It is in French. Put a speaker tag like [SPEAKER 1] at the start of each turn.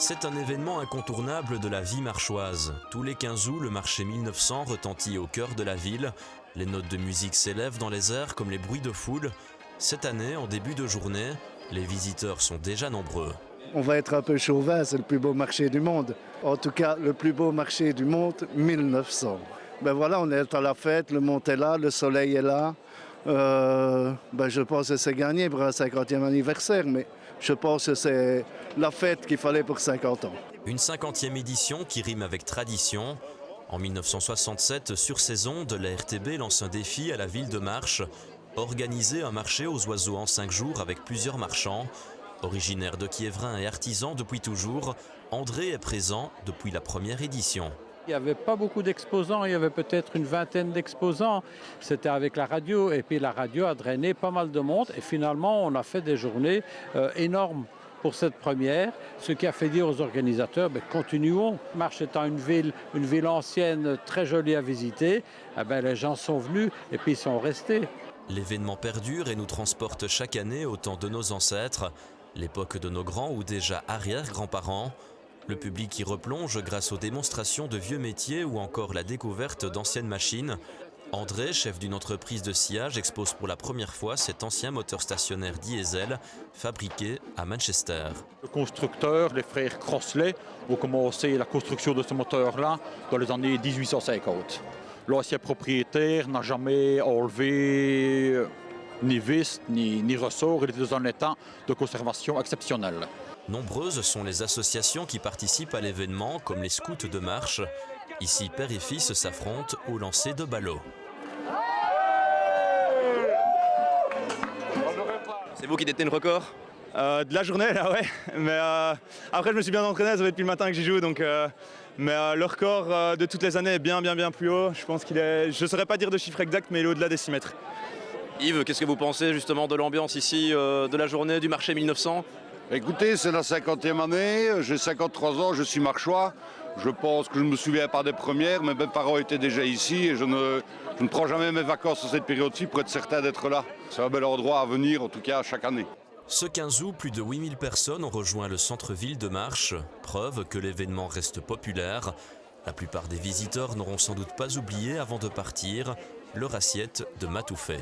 [SPEAKER 1] C'est un événement incontournable de la vie marchoise. Tous les 15 août, le marché 1900 retentit au cœur de la ville. Les notes de musique s'élèvent dans les airs comme les bruits de foule. Cette année, en début de journée, les visiteurs sont déjà nombreux.
[SPEAKER 2] On va être un peu chauvin, c'est le plus beau marché du monde. En tout cas, le plus beau marché du monde, 1900. Ben voilà, on est à la fête, le monde est là, le soleil est là. Je pense que c'est gagné pour un 50e anniversaire, mais je pense que c'est la fête qu'il fallait pour 50 ans.
[SPEAKER 1] Une 50e édition qui rime avec tradition. En 1967, sur ces ondes, la RTB lance un défi à la ville de Marche. Organiser un marché aux oiseaux en 5 jours avec plusieurs marchands. Originaire de Quiévrain et artisan depuis toujours, André est présent depuis la première édition.
[SPEAKER 3] Il n'y avait pas beaucoup d'exposants, il y avait peut-être une vingtaine d'exposants. C'était avec la radio et puis la radio a drainé pas mal de monde et finalement on a fait des journées énormes pour cette première, ce qui a fait dire aux organisateurs, continuons. Marche étant une ville ancienne très jolie à visiter, les gens sont venus et puis ils sont restés.
[SPEAKER 1] L'événement perdure et nous transporte chaque année au temps de nos ancêtres, l'époque de nos grands ou déjà arrière-grands-parents. Le public y replonge grâce aux démonstrations de vieux métiers ou encore la découverte d'anciennes machines. André, chef d'une entreprise de sciage, expose pour la première fois cet ancien moteur stationnaire diesel fabriqué à Manchester.
[SPEAKER 4] Le constructeur, les frères Crossley, ont commencé la construction de ce moteur-là dans les années 1850. L'ancien propriétaire n'a jamais enlevé ni vis, ni ressort. Il était dans un état de conservation exceptionnel.
[SPEAKER 1] Nombreuses sont les associations qui participent à l'événement, comme les scouts de Marche. Ici, père et fils s'affrontent au lancer de ballots.
[SPEAKER 5] C'est vous qui détenez le record ?
[SPEAKER 6] De la journée, là, ouais. Mais après, je me suis bien entraîné, ça fait depuis le matin que j'y joue. Donc, mais le record de toutes les années est bien plus haut. Je pense qu'il est, je ne saurais pas dire de chiffre exact, mais il est au-delà des 6 mètres.
[SPEAKER 5] Yves, qu'est-ce que vous pensez justement de l'ambiance ici, de la journée du marché 1900 ?
[SPEAKER 7] Écoutez, c'est la 50e année, j'ai 53 ans, je suis marchois. Je pense que je ne me souviens pas des premières, mais mes parents étaient déjà ici et je ne prends jamais mes vacances à cette période-ci pour être certain d'être là. C'est un bel endroit à venir, en tout cas chaque année.
[SPEAKER 1] Ce 15 août, plus de 8000 personnes ont rejoint le centre-ville de Marche, preuve que l'événement reste populaire. La plupart des visiteurs n'auront sans doute pas oublié avant de partir leur assiette de matoufet.